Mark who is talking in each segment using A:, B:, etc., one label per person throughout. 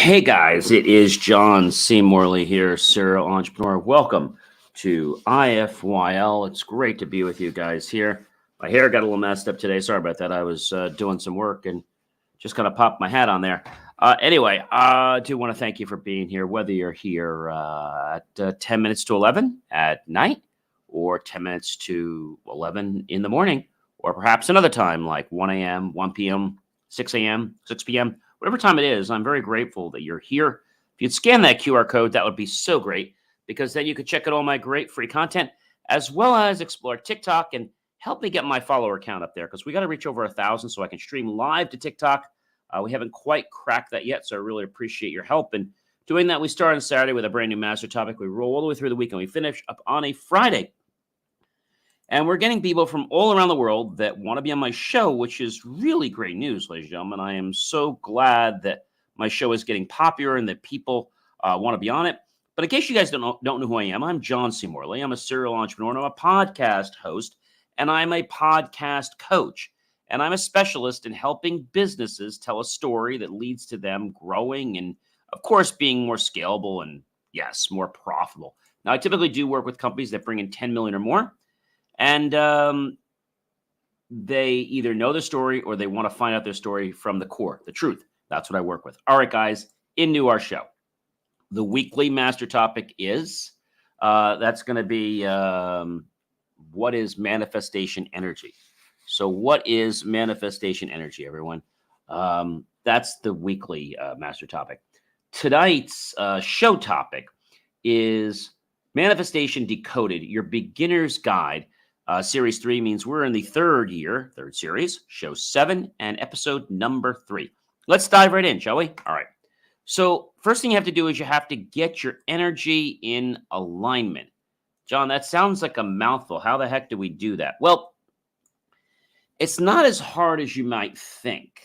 A: Hey guys, it is John C. Morley here, serial entrepreneur. Welcome to IFYL. It's great to be with you guys here. My hair got a little messed up today. Sorry about that. I was doing some work and just kind of popped my hat on there. Anyway, I do want to thank you for being here, whether you're here at 10 minutes to 11 at night or 10 minutes to 11 in the morning, or perhaps another time like 1 a.m., 1 p.m., 6 a.m., 6 p.m., whatever time it is. I'm very grateful that you're here. If you'd scan that QR code, that would be so great, because then you could check out all my great free content, as well as explore TikTok and help me get my follower count up there, because we got to reach over 1,000 so I can stream live to TikTok. We haven't quite cracked that yet, so I really appreciate your help. And doing that, we start on Saturday with a brand new master topic. We roll all the way through the week, and we finish up on a Friday. And we're getting people from all around the world that want to be on my show, which is really great news, ladies and gentlemen. I am so glad that my show is getting popular and that people want to be on it. But in case you guys don't know who I am, I'm John C. Morley. I'm a serial entrepreneur, and I'm a podcast host, and I'm a podcast coach. And I'm a specialist in helping businesses tell a story that leads to them growing and, of course, being more scalable and, yes, more profitable. Now, I typically do work with companies that bring in 10 million or more. And they either know the story or they want to find out their story from the core, the truth. That's what I work with. All right, guys, into our show. The weekly master topic is, that's going to be what is manifestation energy? So what is manifestation energy, everyone? That's the weekly master topic. Tonight's show topic is Manifestation Decoded, your beginner's guide. Series 3 means we're in the third series, show 7 and episode number 3. Let's dive right in, shall we? All right. So first thing you have to do is you have to get your energy in alignment. John, that sounds like a mouthful. How the heck do we do that? Well, it's not as hard as you might think.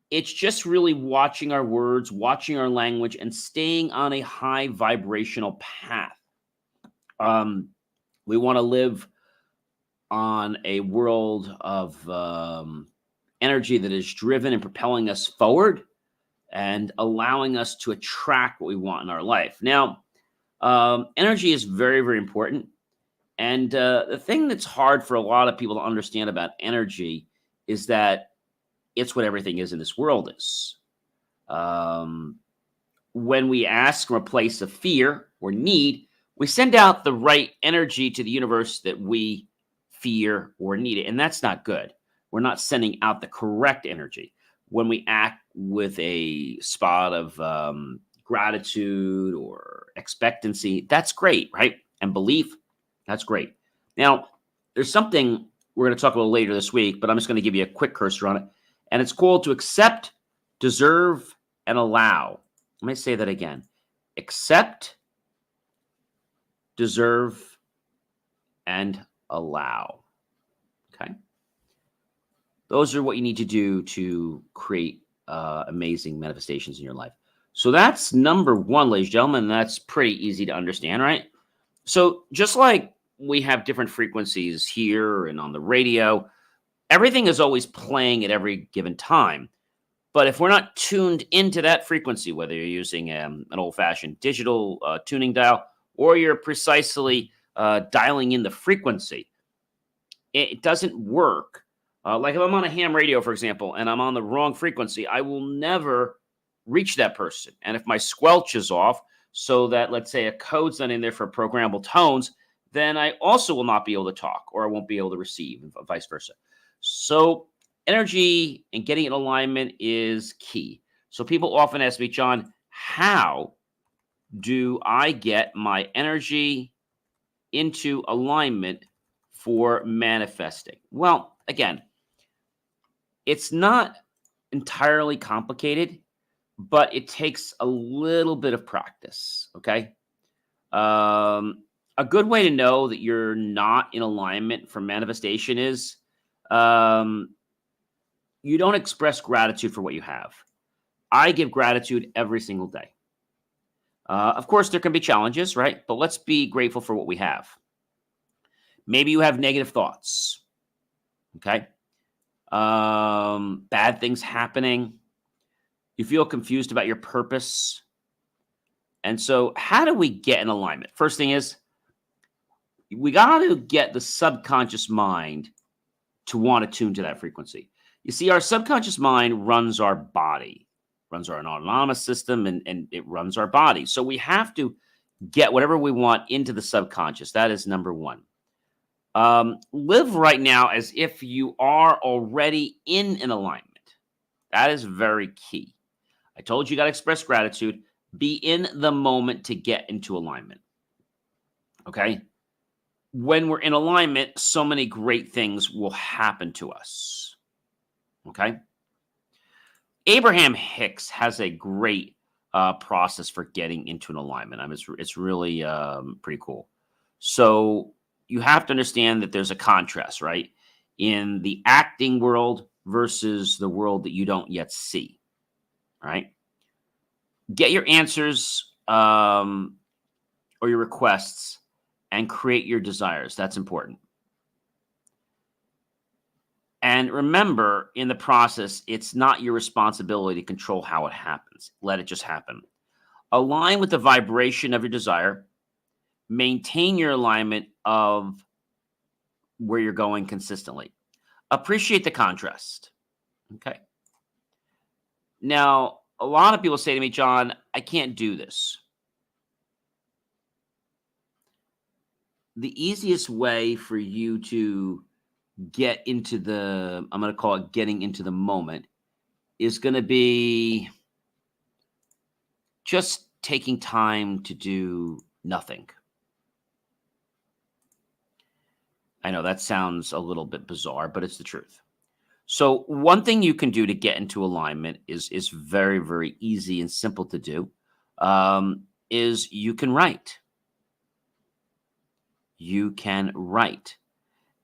A: It's just really watching our words, watching our language, and staying on a high vibrational path. We want to live on a world of energy that is driven and propelling us forward and allowing us to attract what we want in our life. Now, energy is very, very important. And the thing that's hard for a lot of people to understand about energy is that it's what everything is in this world is. When we ask from a place of fear or need, we send out the right energy to the universe that we fear or need it. And that's not good. We're not sending out the correct energy. When we act with a spot of gratitude or expectancy, that's great, right? And belief, that's great. Now, there's something we're going to talk about later this week, but I'm just going to give you a quick cursor on it. And it's called to accept, deserve, and allow. Let me say that again. Accept, deserve, and allow. Okay. Those are what you need to do to create amazing manifestations in your life. So that's number one, ladies and gentlemen. That's pretty easy to understand, right? So just like we have different frequencies here and on the radio, everything is always playing at every given time. But if we're not tuned into that frequency, whether you're using an old-fashioned digital tuning dial or you're precisely dialing in the frequency, it doesn't work. Like if I'm on a ham radio, for example, and I'm on the wrong frequency, I will never reach that person. And if my squelch is off, so that, let's say, a code's not in there for programmable tones, then I also will not be able to talk, or I won't be able to receive, and vice versa. So energy and getting in alignment is key. So people often ask me, John, how do I get my energy into alignment for manifesting? Well, again, it's not entirely complicated, but it takes a little bit of practice, okay? A good way to know that you're not in alignment for manifestation is you don't express gratitude for what you have. I give gratitude every single day. Of course, there can be challenges, right? But let's be grateful for what we have. Maybe you have negative thoughts, okay? Bad things happening. You feel confused about your purpose. And so how do we get in alignment? First thing is we got to get the subconscious mind to want to tune to that frequency. You see, our subconscious mind runs our body, runs our autonomous system, and it runs our body. So we have to get whatever we want into the subconscious. That is number one. Live right now as if you are already in an alignment. That is very key. I told you got to express gratitude. Be in the moment to get into alignment. Okay? When we're in alignment, so many great things will happen to us. Okay? Abraham Hicks has a great process for getting into an alignment. I mean, it's really pretty cool. So you have to understand that there's a contrast, right? In the acting world versus the world that you don't yet see, right? Get your answers or your requests and create your desires. That's important. And remember, in the process, it's not your responsibility to control how it happens. Let it just happen. Align with the vibration of your desire. Maintain your alignment of where you're going consistently. Appreciate the contrast. Okay. Now, a lot of people say to me, John, I can't do this. The easiest way for you to get into the, I'm going to call it getting into the moment, is going to be just taking time to do nothing. I know that sounds a little bit bizarre, but it's the truth. So one thing you can do to get into alignment is very, very easy and simple to do, is you can write. You can write.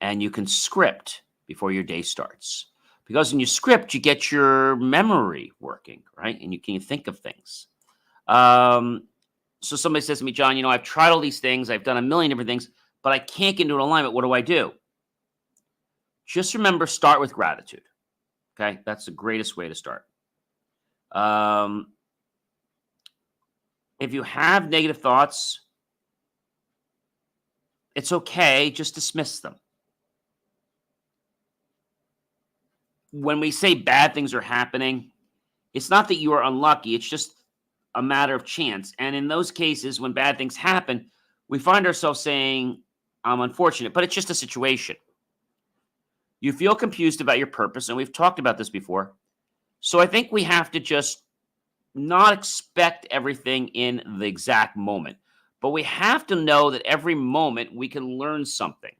A: And you can script before your day starts. Because when you script, you get your memory working, right? And you can think of things. So somebody says to me, John, I've tried all these things. I've done a million different things, but I can't get into an alignment. What do I do? Just remember, start with gratitude. Okay? That's the greatest way to start. If you have negative thoughts, it's okay. Just dismiss them. When we say bad things are happening, it's not that you are unlucky. It's just a matter of chance. And in those cases, when bad things happen, we find ourselves saying, I'm unfortunate, but it's just a situation. You feel confused about your purpose, and we've talked about this before. So I think we have to just not expect everything in the exact moment, but we have to know that every moment we can learn something.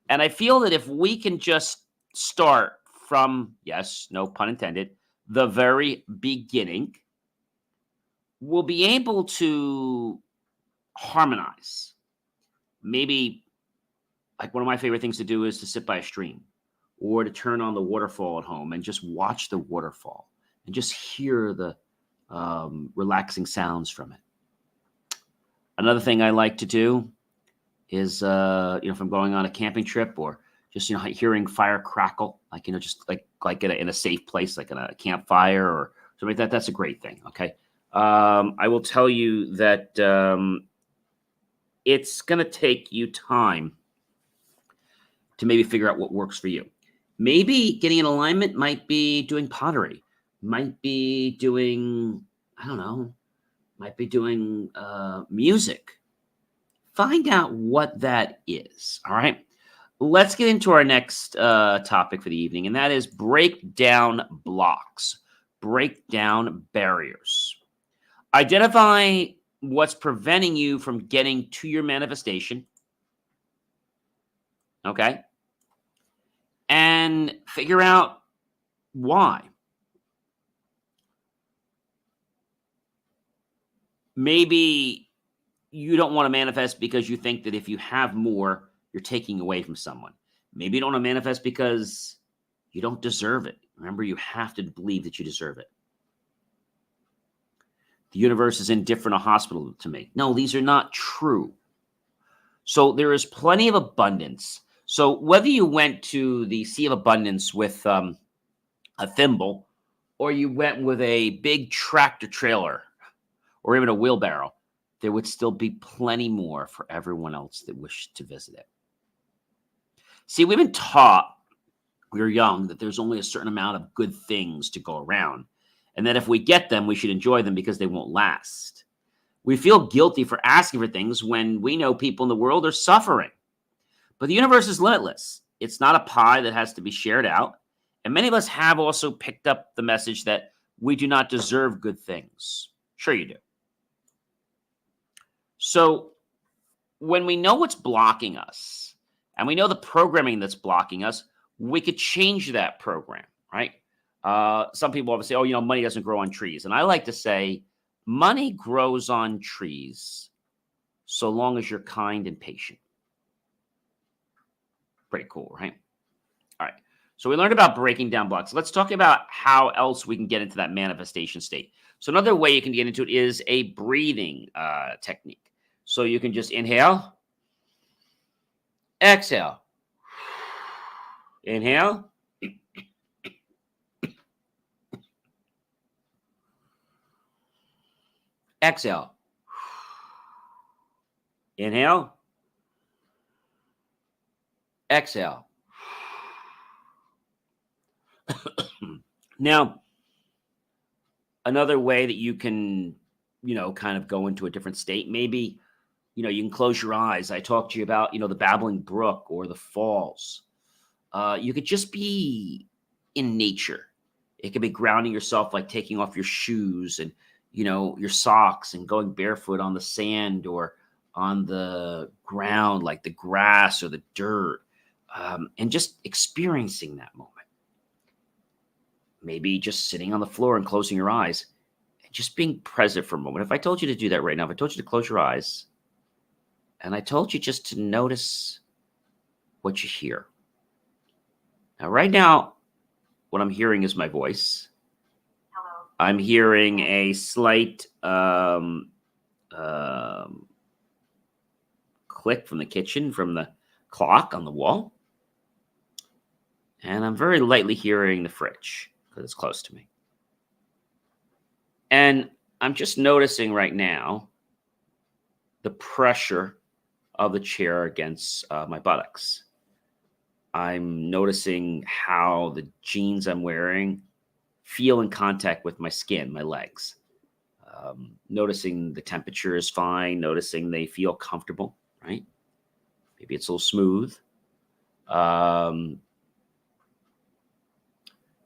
A: And I feel that if we can just start from, yes, no pun intended, the very beginning, we'll be able to harmonize. Maybe, like, one of my favorite things to do is to sit by a stream or to turn on the waterfall at home and just watch the waterfall and just hear the relaxing sounds from it. Another thing I like to do is, if I'm going on a camping trip or just, hearing fire crackle, just like in a safe place, like in a campfire or something like that. That's a great thing. Okay. I will tell you that it's going to take you time to maybe figure out what works for you. Maybe getting in alignment might be doing pottery, might be doing, music. Find out what that is. All right. Let's get into our next topic for the evening, and that is break down blocks, break down barriers. Identify what's preventing you from getting to your manifestation, okay? And figure out why. Maybe you don't want to manifest because you think that if you have more, you're taking away from someone. Maybe you don't want to manifest because you don't deserve it. Remember, you have to believe that you deserve it. The universe is indifferent or hospitable to me. No, these are not true. So there is plenty of abundance. So whether you went to the Sea of Abundance with a thimble or you went with a big tractor trailer or even a wheelbarrow, there would still be plenty more for everyone else that wished to visit it. See, we've been taught when we were young that there's only a certain amount of good things to go around, and that if we get them, we should enjoy them because they won't last. We feel guilty for asking for things when we know people in the world are suffering. But the universe is limitless. It's not a pie that has to be shared out. And many of us have also picked up the message that we do not deserve good things. Sure you do. So when we know what's blocking us and we know the programming that's blocking us, we could change that program, right? Some people always say, oh, money doesn't grow on trees. And I like to say, money grows on trees so long as you're kind and patient. Pretty cool, right? All right. So we learned about breaking down blocks. Let's talk about how else we can get into that manifestation state. So another way you can get into it is a breathing technique. So you can just inhale, exhale, inhale, exhale, inhale, exhale. Now, another way that you can, kind of go into a different state, maybe, you can close your eyes. I talked to you about, the babbling brook or the falls. You could just be in nature. It could be grounding yourself, like taking off your shoes and, your socks and going barefoot on the sand or on the ground, like the grass or the dirt, and just experiencing that moment. Maybe just sitting on the floor and closing your eyes and just being present for a moment. If I told you to do that right now, if I told you to close your eyes and I told you just to notice what you hear. Now, right now, what I'm hearing is my voice.
B: Hello.
A: I'm hearing a slight click from the kitchen, from the clock on the wall. And I'm very lightly hearing the fridge because it's close to me. And I'm just noticing right now the pressure of the chair against my buttocks. I'm noticing how the jeans I'm wearing feel in contact with my skin, my legs. Noticing the temperature is fine, noticing they feel comfortable, right? Maybe it's a little smooth.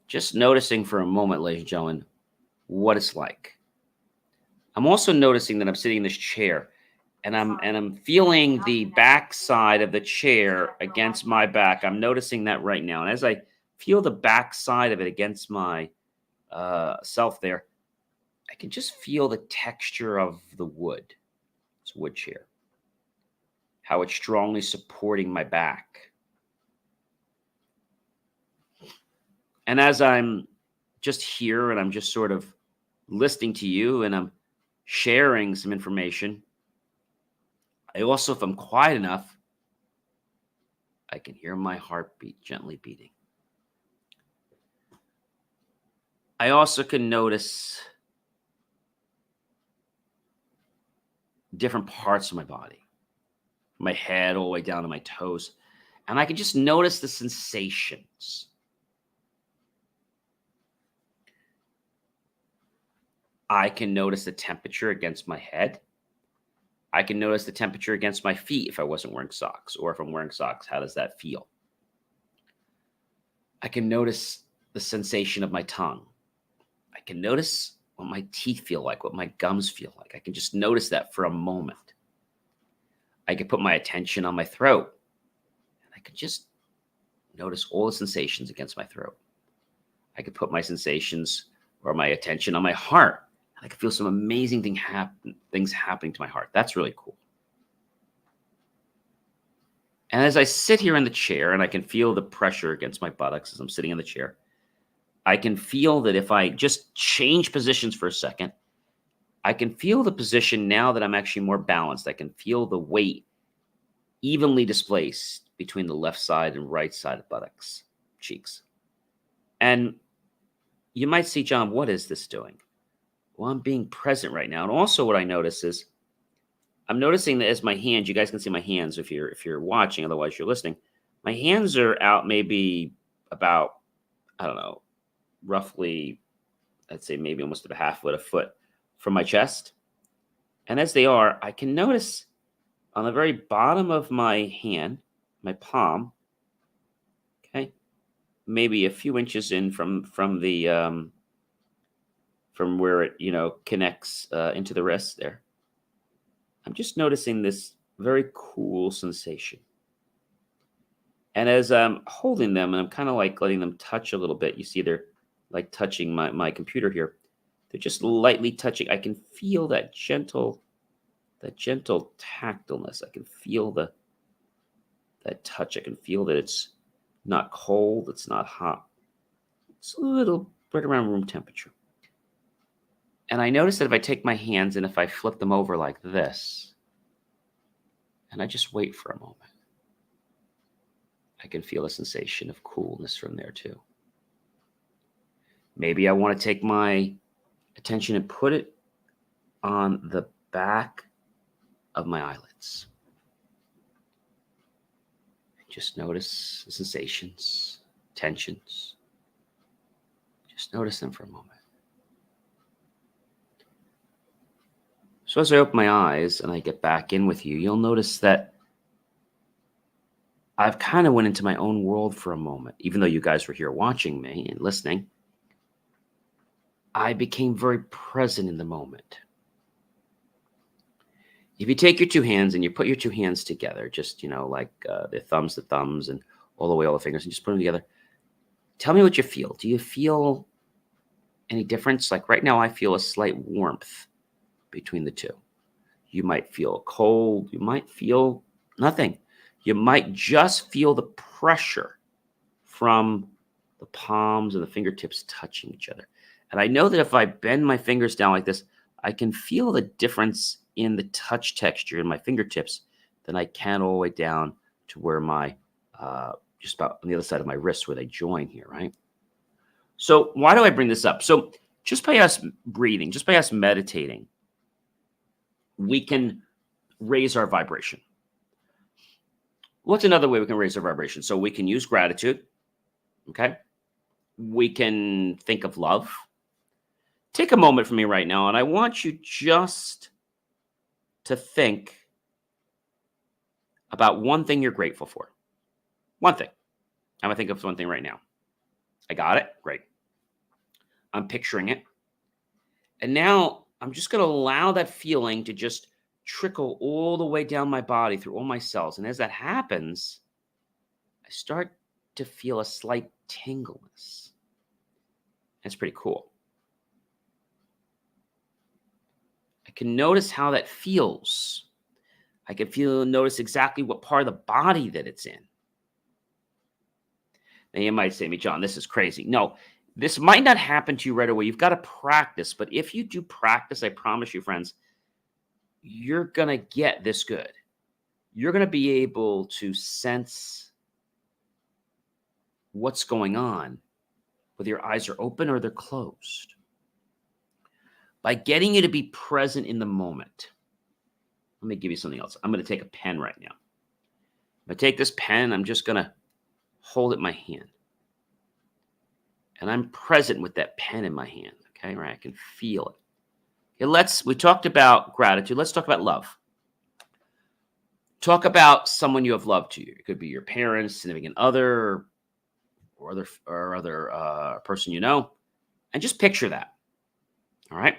A: Just noticing for a moment, ladies and gentlemen, what it's like. I'm also noticing that I'm sitting in this chair and I'm feeling the back side of the chair against my back. I'm noticing that right now. And as I feel the back side of it against my self there, I can just feel the texture of the wood. It's a wood chair. How it's strongly supporting my back. And as I'm just here and I'm just sort of listening to you and I'm sharing some information, I also, if I'm quiet enough, I can hear my heartbeat gently beating. I also can notice different parts of my body, my head all the way down to my toes, and I can just notice the sensations. I can notice the temperature against my head. I can notice the temperature against my feet if I wasn't wearing socks, or if I'm wearing socks, how does that feel? I can notice the sensation of my tongue. I can notice what my teeth feel like, what my gums feel like. I can just notice that for a moment. I can put my attention on my throat, and I can just notice all the sensations against my throat. I could put my sensations or my attention on my heart. I can feel some amazing things happening to my heart. That's really cool. And as I sit here in the chair and I can feel the pressure against my buttocks as I'm sitting in the chair, I can feel that if I just change positions for a second, I can feel the position now that I'm actually more balanced. I can feel the weight evenly displaced between the left side and right side of buttocks, cheeks. And you might see, John, what is this doing? Well, I'm being present right now. And also what I notice is I'm noticing that as my hands, you guys can see my hands if you're watching, otherwise you're listening. My hands are out maybe about, I don't know, roughly, I'd say maybe almost a half foot, a foot from my chest. And as they are, I can notice on the very bottom of my hand, my palm, okay, maybe a few inches in from the from where it connects into the wrist there. I'm just noticing this very cool sensation. And as I'm holding them and I'm kind of like letting them touch a little bit, you see they're like touching my computer here. They're just lightly touching. I can feel that gentle tactileness. I can feel that touch. I can feel that it's not cold, it's not hot. It's a little right around room temperature. And I notice that if I take my hands and if I flip them over like this, and I just wait for a moment, I can feel a sensation of coolness from there too. Maybe I want to take my attention and put it on the back of my eyelids. Just notice the sensations, tensions. Just notice them for a moment. So as I open my eyes and I get back in with you, you'll notice that I've kind of went into my own world for a moment. Even though you guys were here watching me and listening, I became very present in the moment. If you take your two hands and you put your two hands together, just, like the thumbs to thumbs and all the fingers, and just put them together, tell me what you feel. Do you feel any difference? Like right now, I feel a slight warmth between the two. You might feel cold. You might feel nothing. You might just feel the pressure from the palms and the fingertips touching each other. And I know that if I bend my fingers down like this, I can feel the difference in the touch texture in my fingertips than I can all the way down to where my, just about on the other side of my wrist where they join here, right? So why do I bring this up? So just by us breathing, just by us meditating, we can raise our vibration. What's another way we can raise our vibration? So we can use gratitude, okay? We can think of love. Take a moment for me right now, and I want you just to think about one thing you're grateful for. One thing. I'm going to think of one thing right now. I got it? Great. I'm picturing it. And now I'm just going to allow that feeling to just trickle all the way down my body through all my cells. And as that happens, I start to feel a slight tingleness. That's pretty cool. I can notice how that feels. I can notice exactly what part of the body that it's in. Now you might say to me, John, this is crazy. No, this might not happen to you right away. You've got to practice. But if you do practice, I promise you, friends, you're going to get this good. You're going to be able to sense what's going on, whether your eyes are open or they're closed. By getting you to be present in the moment. Let me give you something else. I'm going to take a pen right now. If I take this pen, I'm just going to hold it in my hand. And I'm present with that pen in my hand. Okay, right? I can feel it. Okay, we talked about gratitude. Let's talk about love. Talk about someone you have loved to you. It could be your parents, significant other, or other person you know. And just picture that. All right?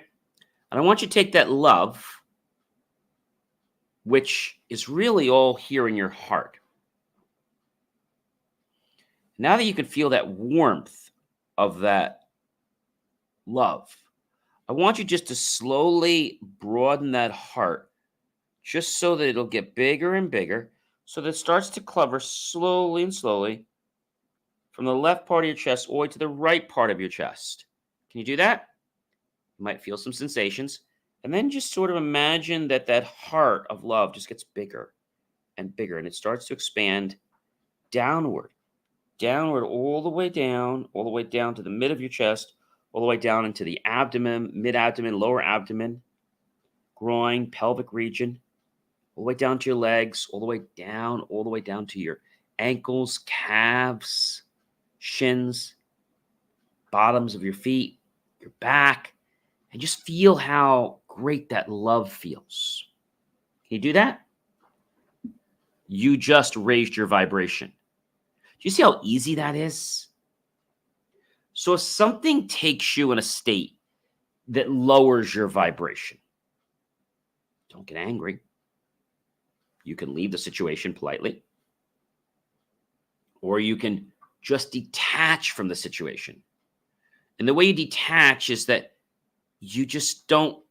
A: And I want you to take that love, which is really all here in your heart. Now that you can feel that warmth of that love, I want you just to slowly broaden that heart just so that it'll get bigger and bigger, so that it starts to cover slowly and slowly from the left part of your chest all the way to the right part of your chest. Can you do that? You might feel some sensations. And then just sort of imagine that heart of love just gets bigger and bigger, and it starts to expand downward all the way down to the mid of your chest, all the way down into the abdomen, mid-abdomen, lower abdomen, groin, pelvic region, all the way down to your legs, all the way down to your ankles, calves, shins, bottoms of your feet, your back, and just feel how great that love feels. Can you do that? You just raised your vibration. Do you see how easy that is? So if something takes you in a state that lowers your vibration, don't get angry. You can leave the situation politely, or you can just detach from the situation. And the way you detach is that you just don't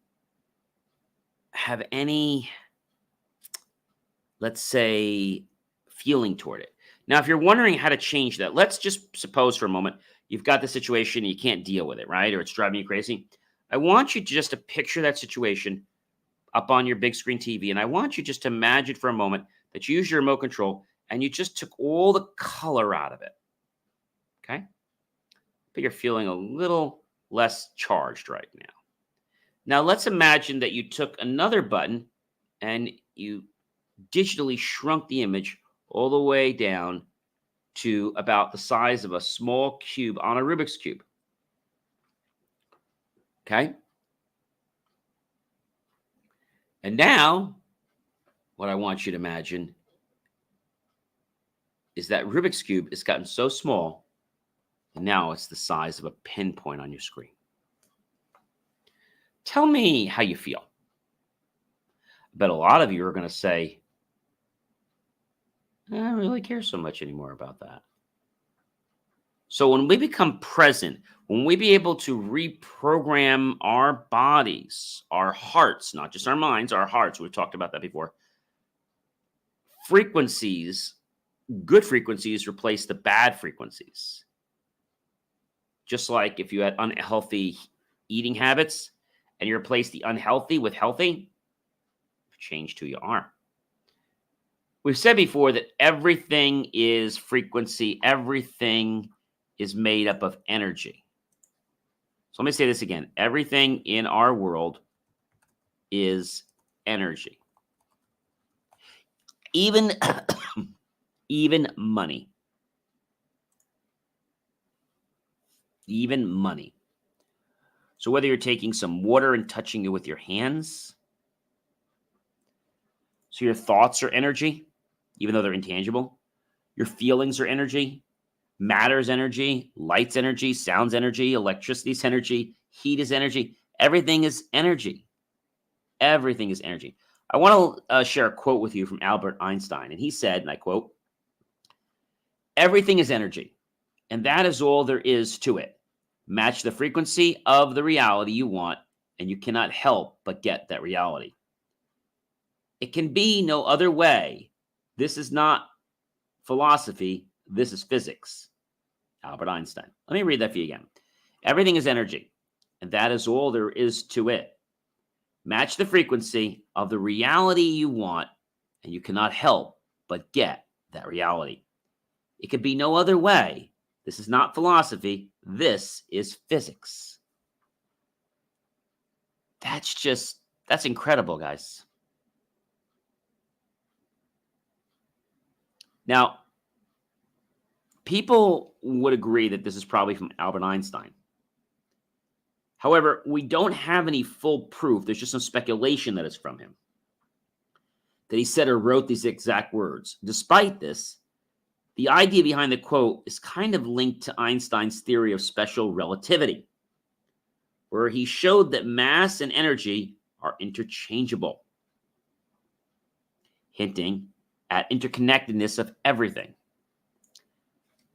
A: have any, let's say, feeling toward it. Now, if you're wondering how to change that, let's just suppose for a moment you've got the situation and you can't deal with it, right? Or it's driving you crazy. I want you just to picture that situation up on your big screen TV. And I want you just to imagine for a moment that you use your remote control and you just took all the color out of it. Okay? But you're feeling a little less charged right now. Now, let's imagine that you took another button and you digitally shrunk the image all the way down to about the size of a small cube on a Rubik's Cube. Okay? And now, what I want you to imagine is that Rubik's Cube has gotten so small, and now it's the size of a pinpoint on your screen. Tell me how you feel. I bet a lot of you are going to say, I don't really care so much anymore about that. So when we become present, when we be able to reprogram our bodies, our hearts, not just our minds, our hearts, we've talked about that before, frequencies, good frequencies replace the bad frequencies. Just like if you had unhealthy eating habits and you replace the unhealthy with healthy, change who you are. We've said before that everything is frequency, everything is made up of energy. So let me say this again. Everything in our world is energy. Even, even money. Even money. So whether you're taking some water and touching it with your hands, so your thoughts are energy, even though they're intangible. Your feelings are energy. Matter's energy, light's energy, sound's energy, electricity's energy, heat is energy. Everything is energy. Everything is energy. I want to share a quote with you from Albert Einstein. And he said, and I quote, "Everything is energy, and that is all there is to it. Match the frequency of the reality you want, and you cannot help but get that reality. It can be no other way. This is not philosophy. This is physics." Albert Einstein. Let me read that for you again. Everything is energy, and that is all there is to it. Match the frequency of the reality you want, and you cannot help but get that reality. It could be no other way. This is not philosophy. This is physics. That's incredible, guys. Now, people would agree that this is probably from Albert Einstein. However, we don't have any full proof. There's just some speculation that it's from him, that he said or wrote these exact words. Despite this, the idea behind the quote is kind of linked to Einstein's theory of special relativity, where he showed that mass and energy are interchangeable, hinting at interconnectedness of everything.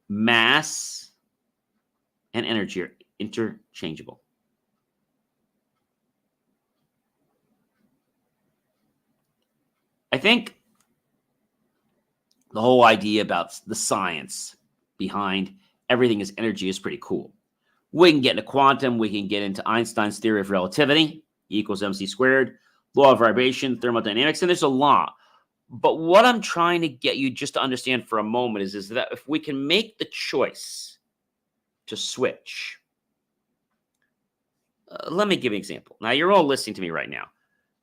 A: Mass and energy are interchangeable. I think the whole idea about the science behind everything is energy is pretty cool. We can get into quantum. We can get into Einstein's theory of relativity, E equals mc squared, law of vibration, thermodynamics, and there's a lot. But what I'm trying to get you just to understand for a moment is that if we can make the choice to switch, Let me give you an example. Now, you're all listening to me right now.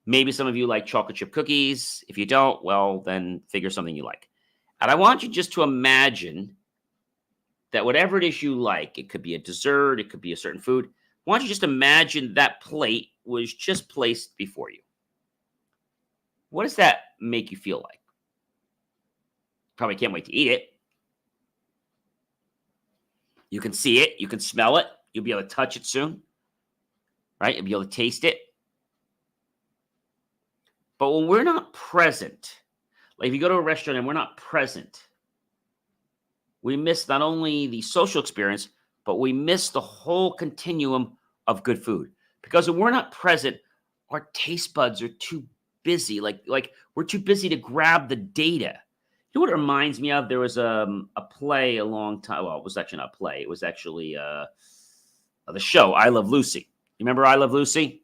A: Maybe some of you like chocolate chip cookies. If you don't, well, then figure something you like. And I want you just to imagine that whatever it is you like, it could be a dessert, it could be a certain food. I want you just imagine that plate was just placed before you. What does that make you feel like? Probably can't wait to eat it. You can see it, you can smell it, you'll be able to touch it soon, right? You'll be able to taste it. But when we're not present, like if you go to a restaurant and we're not present, we miss not only the social experience, but we miss the whole continuum of good food. Because when we're not present, our taste buds are too busy. Like we're too busy to grab the data. You know what it reminds me of? There was a play a long time. Well, it was actually not a play. It was actually the show I Love Lucy. You remember I Love Lucy?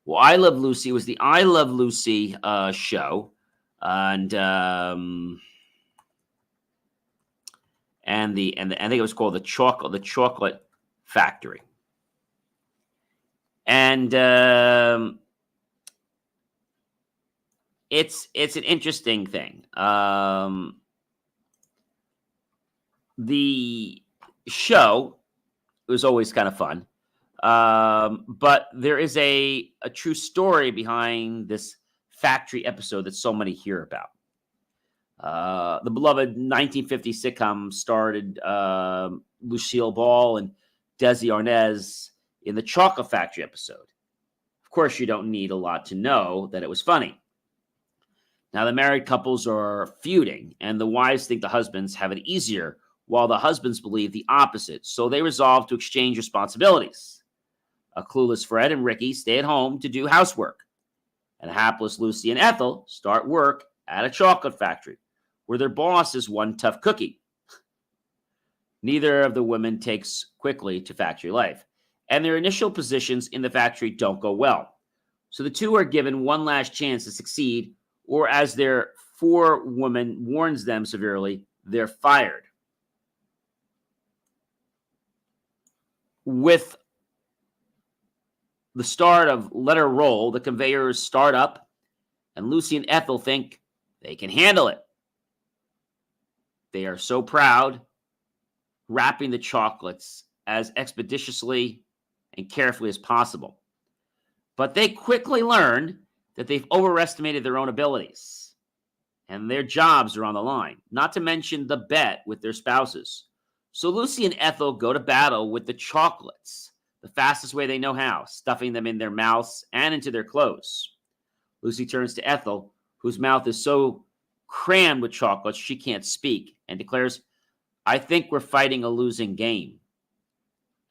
A: Well, I Love Lucy was the I Love Lucy show, and I think it was called the Chocolate Factory, and it's an interesting thing. The show was always kind of fun. But there is a true story behind this factory episode that so many hear about. The beloved 1950 sitcom starred Lucille Ball and Desi Arnaz in the Chocolate Factory episode. Of course, you don't need a lot to know that it was funny. Now, the married couples are feuding, and the wives think the husbands have it easier, while the husbands believe the opposite. So they resolve to exchange responsibilities. A clueless Fred and Ricky stay at home to do housework, and hapless Lucy and Ethel start work at a chocolate factory, where their boss is one tough cookie. Neither of the women takes quickly to factory life, and their initial positions in the factory don't go well. So the two are given one last chance to succeed, or as their forewoman warns them severely, they're fired. With the start of Let Her Roll, the conveyors start up, and Lucy and Ethel think they can handle it. They are so proud, wrapping the chocolates as expeditiously and carefully as possible. But they quickly learn that they've overestimated their own abilities, and their jobs are on the line, not to mention the bet with their spouses. So Lucy and Ethel go to battle with the chocolates, the fastest way they know how, stuffing them in their mouths and into their clothes. Lucy turns to Ethel, whose mouth is so crammed with chocolates she can't speak, and declares, "I think we're fighting a losing game."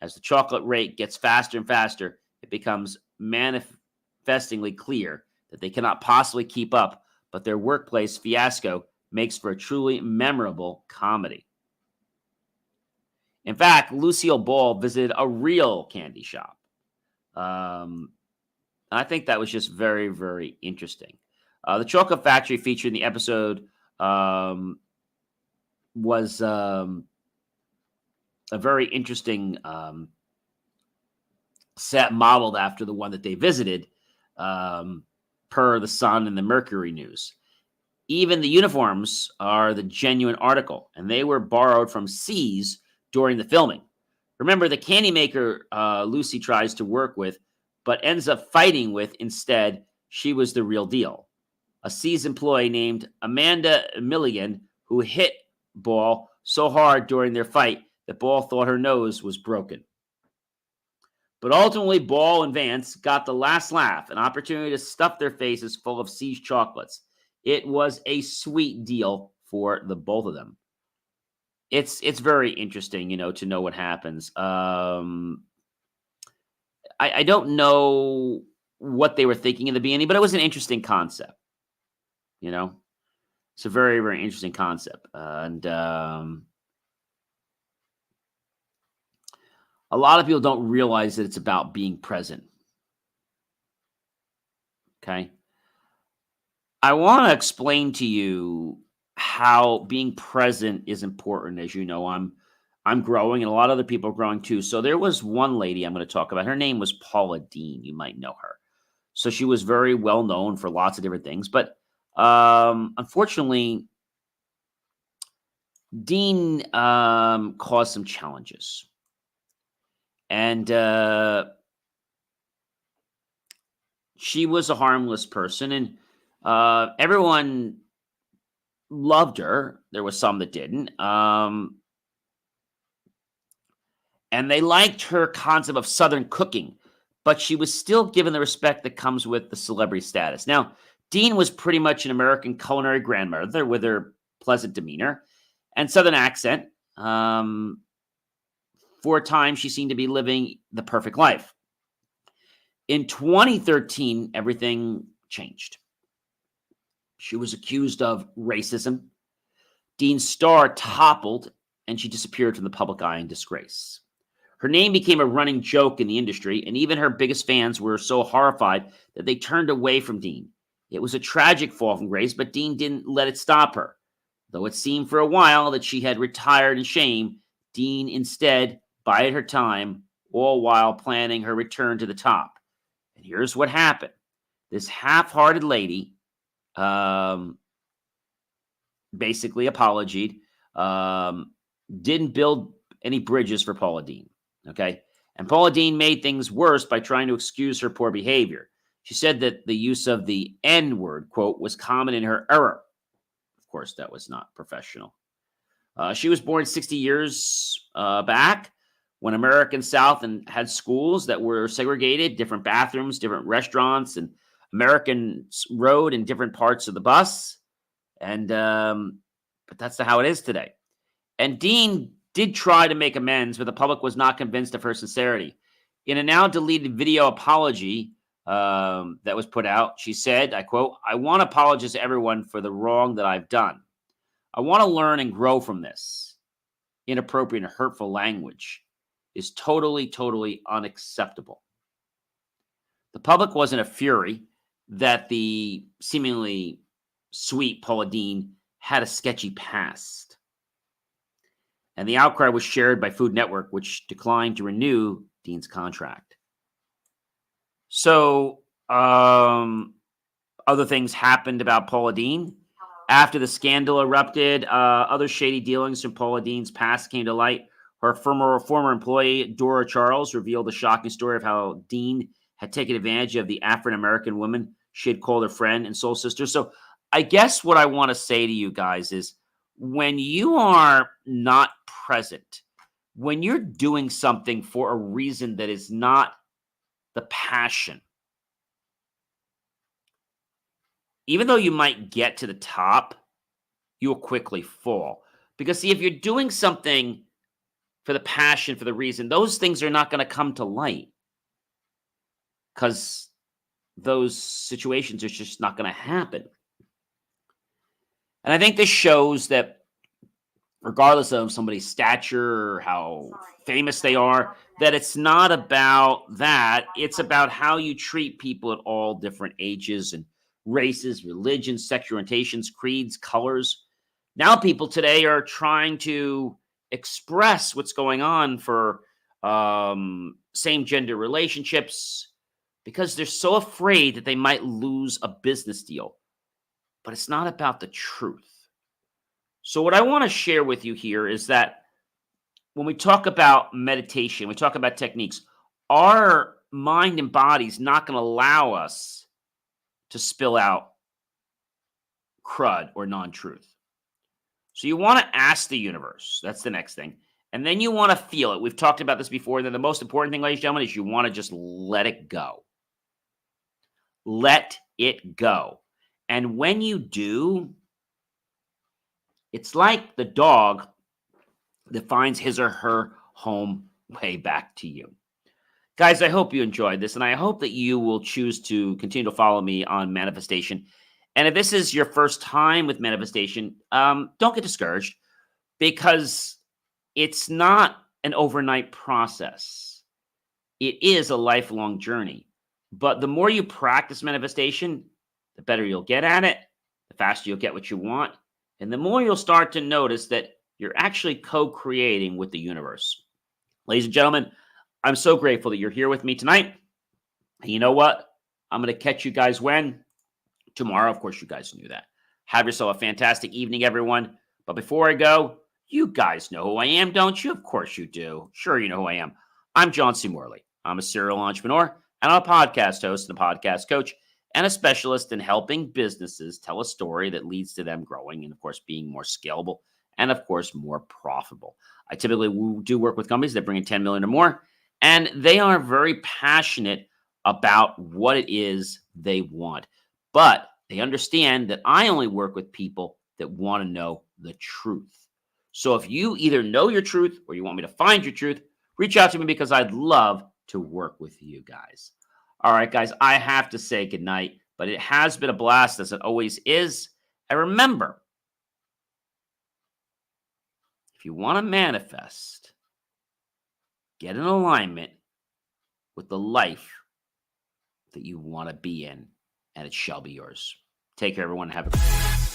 A: As the chocolate rate gets faster and faster, it becomes manifestingly clear that they cannot possibly keep up, but their workplace fiasco makes for a truly memorable comedy. In fact, Lucille Ball visited a real candy shop. I think that was just very, very interesting. The Chocolate Factory featured in the episode was a very interesting set modeled after the one that they visited, per the Sun and the Mercury News. Even the uniforms are the genuine article, and they were borrowed from See's during the filming. Remember, the candy maker Lucy tries to work with, but ends up fighting with instead, she was the real deal. A See's employee named Amanda Milligan, who hit Ball so hard during their fight that Ball thought her nose was broken. But ultimately, Ball and Vance got the last laugh, an opportunity to stuff their faces full of See's chocolates. It was a sweet deal for the both of them. It's very interesting, to know what happens. I don't know what they were thinking in the beginning, but it was an interesting concept. It's a very, very interesting concept, and a lot of people don't realize that it's about being present. Okay. I want to explain to you how being present is important. As you know, I'm I'm growing, and a lot of other people are growing too. So there was one lady I'm going to talk about. Her name was Paula Deen. You might know her. So she was very well known for lots of different things. But unfortunately, Deen caused some challenges. And she was a harmless person, and everyone loved her. There was some that didn't. And they liked her concept of Southern cooking, but she was still given the respect that comes with the celebrity status. Now, Dean was pretty much an American culinary grandmother with her pleasant demeanor and Southern accent. For a time, she seemed to be living the perfect life. In 2013, everything changed. She was accused of racism. Dean's star toppled, and she disappeared from the public eye in disgrace. Her name became a running joke in the industry, and even her biggest fans were so horrified that they turned away from Dean. It was a tragic fall from grace, but Dean didn't let it stop her. Though it seemed for a while that she had retired in shame, Dean instead bided her time, all while planning her return to the top. And here's what happened. This half-hearted lady basically apologized, didn't build any bridges for Paula Deen. Okay. And Paula Deen made things worse by trying to excuse her poor behavior. She said that the use of the N-word, quote, was common in her era. Of course, that was not professional. She was born 60 years back when American South and had schools that were segregated, different bathrooms, different restaurants, and Americans rode in different parts of the bus. And but that's how it is today. And Dean did try to make amends, but the public was not convinced of her sincerity. In a now deleted video apology that was put out, she said, I quote, "I want to apologize to everyone for the wrong that I've done. I want to learn and grow from this. Inappropriate and hurtful language is totally, totally unacceptable." The public was in a fury that the seemingly sweet Paula Deen had a sketchy past. And the outcry was shared by Food Network, which declined to renew Dean's contract. So, other things happened about Paula Deen. After the scandal erupted, other shady dealings from Paula Deen's past came to light. Her former employee, Dora Charles, revealed the shocking story of how Dean had taken advantage of the African-American woman she had called her friend and soul sister. So I guess what I want to say to you guys is when you are not present, when you're doing something for a reason that is not the passion, even though you might get to the top, you'll quickly fall. Because see, if you're doing something for the passion, for the reason, those things are not going to come to light because those situations are just not going to happen. And I think this shows that regardless of somebody's stature or how famous they are, that it's not about that. It's about how you treat people at all different ages and races, religions, sexual orientations, creeds, colors. Now people today are trying to express what's going on for same-gender relationships because they're so afraid that they might lose a business deal. But it's not about the truth. So what I want to share with you here is that when we talk about meditation, we talk about techniques, our mind and body is not going to allow us to spill out crud or non-truth. So you want to ask the universe. That's the next thing. And then you want to feel it. We've talked about this before. Then the most important thing, ladies and gentlemen, is you want to just let it go. Let it go. And when you do, it's like the dog that finds his or her home way back to you. Guys, I hope you enjoyed this, and I hope that you will choose to continue to follow me on manifestation. And if this is your first time with manifestation, don't get discouraged because it's not an overnight process. It is a lifelong journey. But the more you practice manifestation, the better you'll get at it, the faster you'll get what you want, and the more you'll start to notice that you're actually co-creating with the universe. Ladies and gentlemen, I'm so grateful that you're here with me tonight. And you know what? I'm going to catch you guys when? Tomorrow. Of course, you guys knew that. Have yourself a fantastic evening, everyone. But before I go, you guys know who I am, don't you? Of course you do. Sure, you know who I am. I'm John C. Morley. I'm a serial entrepreneur and I'm a podcast host and a podcast coach and a specialist in helping businesses tell a story that leads to them growing and, of course, being more scalable and, of course, more profitable. I typically do work with companies that bring in 10 million or more, and they are very passionate about what it is they want. But they understand that I only work with people that want to know the truth. So if you either know your truth or you want me to find your truth, reach out to me because I'd love to work with you guys. All right, guys, I have to say goodnight, but it has been a blast as it always is. And remember, if you want to manifest, get in alignment with the life that you want to be in, and it shall be yours. Take care, everyone. Have a